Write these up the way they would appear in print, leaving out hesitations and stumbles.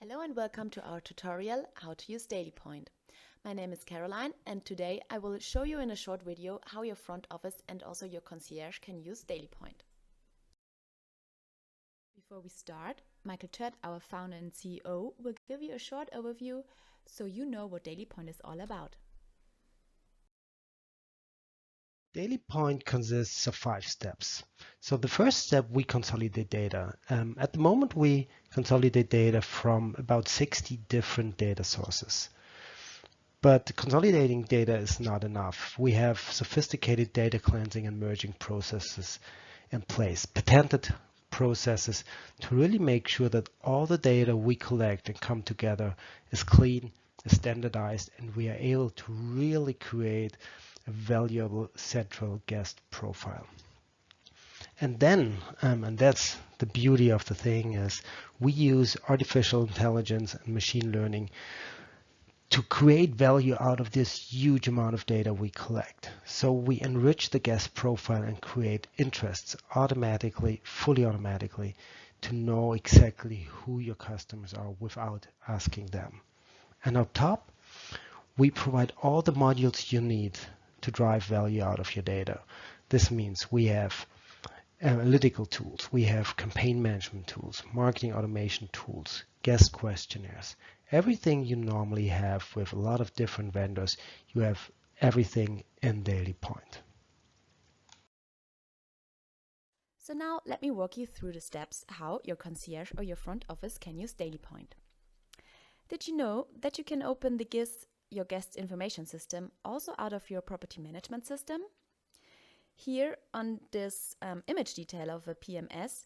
Hello and welcome to our tutorial how to use dailypoint. My name is Caroline and today I will show you in a short video how your front office and also your concierge can use dailypoint. Before we start, Michael Chert, our founder and CEO, will give you a short overview so you know what dailypoint is all about. dailypoint consists of 5 steps. So the first step, we consolidate data. At the moment, we consolidate data from about 60 different data sources. But consolidating data is not enough. We have sophisticated data cleansing and merging processes in place, patented processes to really make sure that all the data we collect and come together is clean, is standardized, and we are able to really create a valuable central guest profile. And then, and that's the beauty of the thing, is we use artificial intelligence and machine learning to create value out of this huge amount of data we collect. So we enrich the guest profile and create interests automatically, fully automatically, to know exactly who your customers are without asking them. And on top, we provide all the modules you need to drive value out of your data. This means we have analytical tools, we have campaign management tools, marketing automation tools, guest questionnaires, everything you normally have with a lot of different vendors. You have everything in dailypoint. So now let me walk you through the steps how your concierge or your front office can use dailypoint. Did you know that you can open your guest information system also out of your property management system? Here on this image detail of a PMS,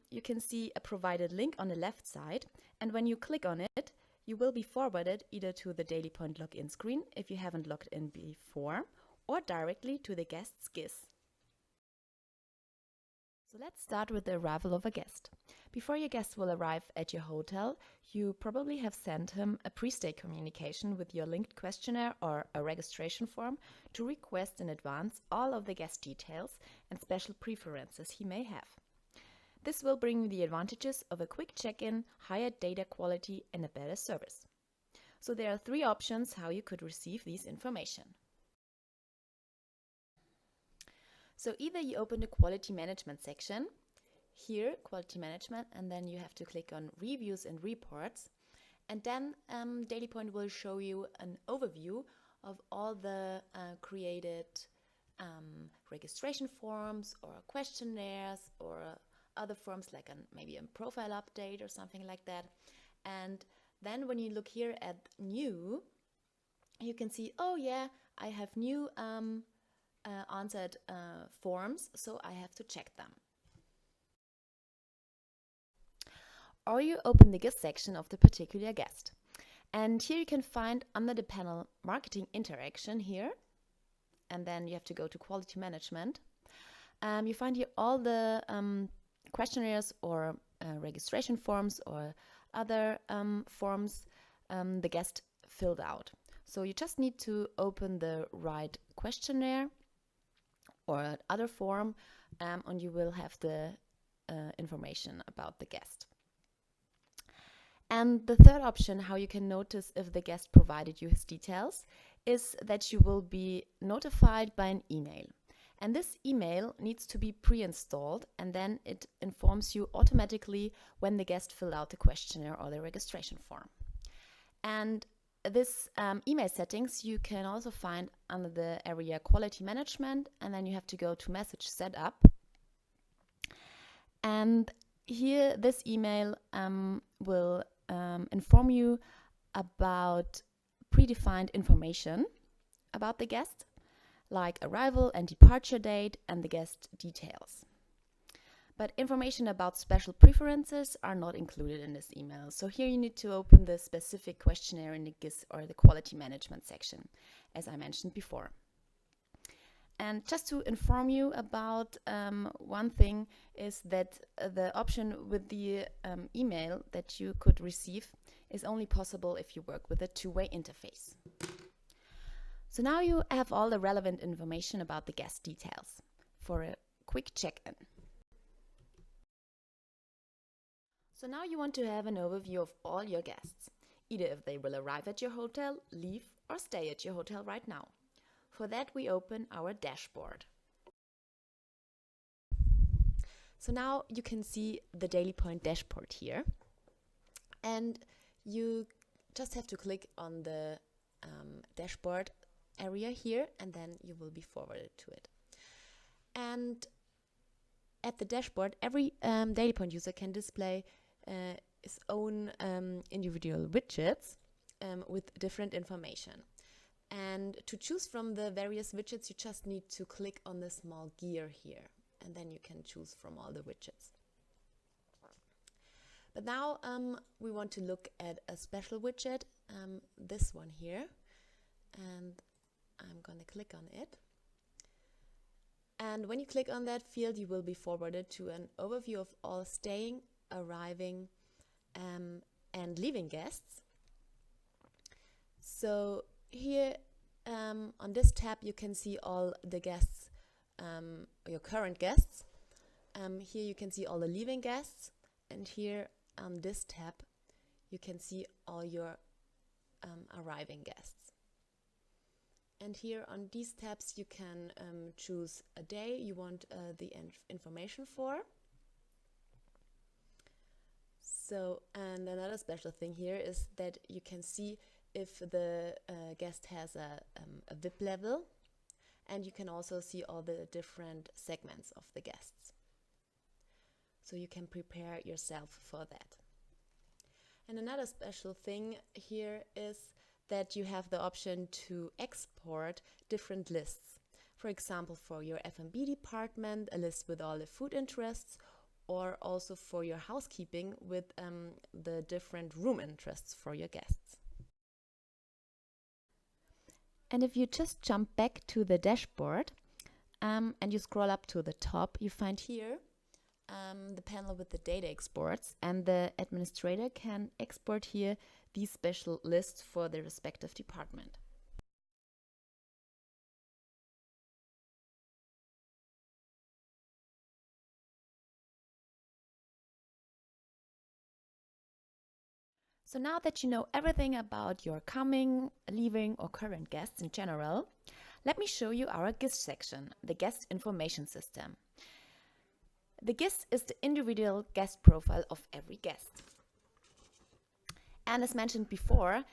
you can see a provided link on the left side, and when you click on it, you will be forwarded either to the dailypoint login screen if you haven't logged in before, or directly to the guest's GIS. So let's start with the arrival of a guest. Before your guest will arrive at your hotel, you probably have sent him a pre-stay communication with your linked questionnaire or a registration form to request in advance all of the guest details and special preferences he may have. This will bring you the advantages of a quick check-in, higher data quality and a better service. So there are 3 options how you could receive this information. So either you open the quality management section, here quality management, and then you have to click on reviews and reports, and then dailypoint will show you an overview of all the created registration forms or questionnaires or other forms like maybe a profile update or something like that. And then when you look here at new, you can see, oh yeah, I have new answered forms, so I have to check them. Or you open the guest section of the particular guest. And here you can find under the panel marketing interaction here, and then you have to go to quality management. You find here all the questionnaires or registration forms or other forms the guest filled out. So you just need to open the right questionnaire or other form, and you will have the information about the guest. And the third option, how you can notice if the guest provided you his details, is that you will be notified by an email. And this email needs to be pre-installed, and then it informs you automatically when the guest filled out the questionnaire or the registration form. And this email settings you can also find under the area quality management, and then you have to go to message setup. And here this email will inform you about predefined information about the guest, like arrival and departure date and the guest details. But information about special preferences are not included in this email. So here you need to open the specific questionnaire in the GIS or the quality management section, as I mentioned before. And just to inform you about one thing is that the option with the email that you could receive is only possible if you work with a two-way interface. So now you have all the relevant information about the guest details for a quick check-in. So now you want to have an overview of all your guests, either if they will arrive at your hotel, leave, or stay at your hotel right now. For that, we open our dashboard. So now you can see the dailypoint dashboard here, and you just have to click on the dashboard area here, and then you will be forwarded to it. And at the dashboard, every dailypoint user can display his own individual widgets with different information. And to choose from the various widgets, you just need to click on the small gear here, and then you can choose from all the widgets. But now we want to look at a special widget, this one here, and I'm going to click on it. And when you click on that field, you will be forwarded to an overview of all staying, arriving, and leaving guests. So here on this tab, you can see all the guests, your current guests. Here you can see all the leaving guests, and here on this tab, you can see all your arriving guests. And here on these tabs, you can choose a day you want the information for. So, and another special thing here is that you can see if the guest has a VIP level, and you can also see all the different segments of the guests. So you can prepare yourself for that. And another special thing here is that you have the option to export different lists. For example, for your F&B department, a list with all the food interests, or also for your housekeeping with the different room interests for your guests. And if you just jump back to the dashboard and you scroll up to the top, you find here the panel with the data exports, and the administrator can export here these special lists for the respective department. So now that you know everything about your coming, leaving, or current guests in general, let me show you our guest section, the guest information system. The guest is the individual guest profile of every guest. And as mentioned before,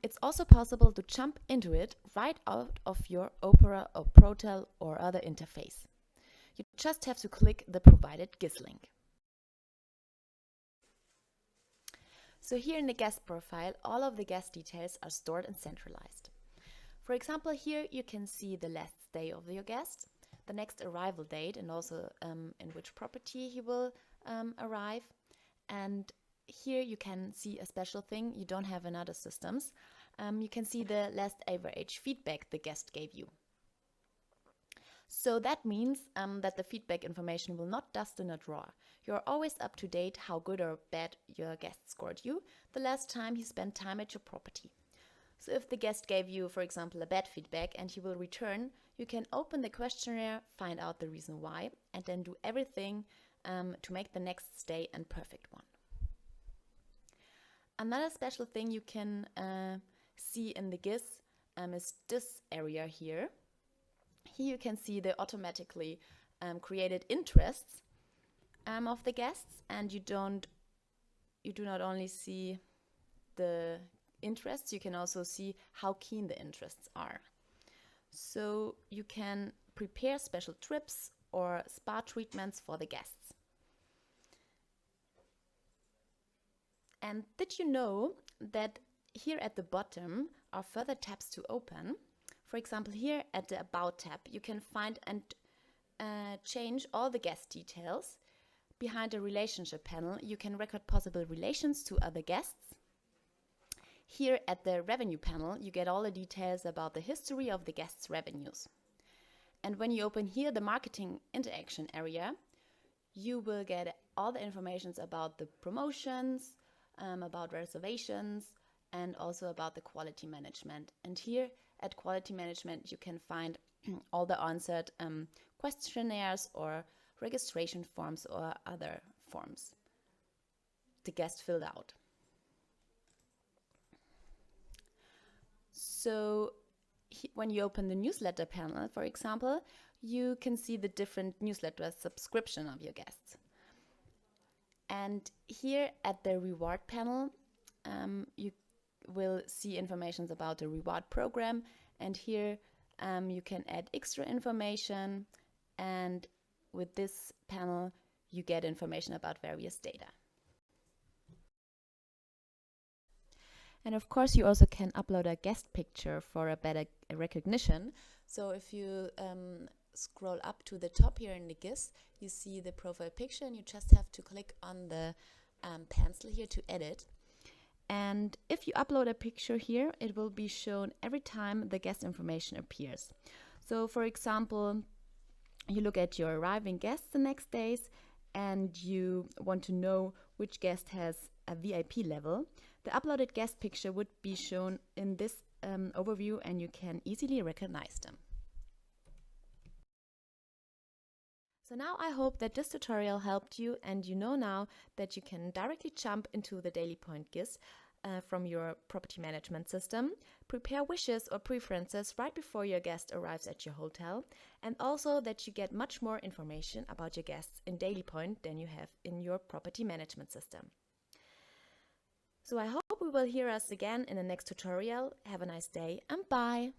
it's also possible to jump into it right out of your Opera or Protel or other interface. You just have to click the provided GIS link. So here in the guest profile, all of the guest details are stored and centralized. For example, here you can see the last stay of your guest, the next arrival date, and also in which property he will arrive. And here you can see a special thing you don't have in other systems. You can see the last average feedback the guest gave you. So that means that the feedback information will not dust in a drawer. You're always up to date how good or bad your guest scored you the last time he spent time at your property. So if the guest gave you, for example, a bad feedback and he will return, you can open the questionnaire, find out the reason why, and then do everything to make the next stay a perfect one. Another special thing you can see in the GIS is this area here. Here you can see the automatically created interests of the guests, and you do not only see the interests, you can also see how keen the interests are. So you can prepare special trips or spa treatments for the guests. And did you know that here at the bottom are further tabs to open? For example, here at the About tab, you can find and change all the guest details. Behind the relationship panel, you can record possible relations to other guests. Here at the revenue panel, you get all the details about the history of the guest's revenues. And when you open here the marketing interaction area, you will get all the information about the promotions, about reservations, and also about the quality management. And here at quality management, you can find all the answered questionnaires or registration forms or other forms. the guest filled out. So when you open the newsletter panel, for example, you can see the different newsletter subscription of your guests. And here at the reward panel, you will see information about the reward program. And here you can add extra information. And with this panel, you get information about various data. And of course, you also can upload a guest picture for a better recognition. So if you scroll up to the top here in the GIS, you see the profile picture, and you just have to click on the pencil here to edit. And if you upload a picture here, it will be shown every time the guest information appears. So for example, you look at your arriving guests the next days, and you want to know which guest has a VIP level. The uploaded guest picture would be shown in this overview, and you can easily recognize them. So now I hope that this tutorial helped you, and you know now that you can directly jump into the dailypoint GIS from your property management system, prepare wishes or preferences right before your guest arrives at your hotel, and also that you get much more information about your guests in dailypoint than you have in your property management system. So I hope we will hear us again in the next tutorial. Have a nice day and bye!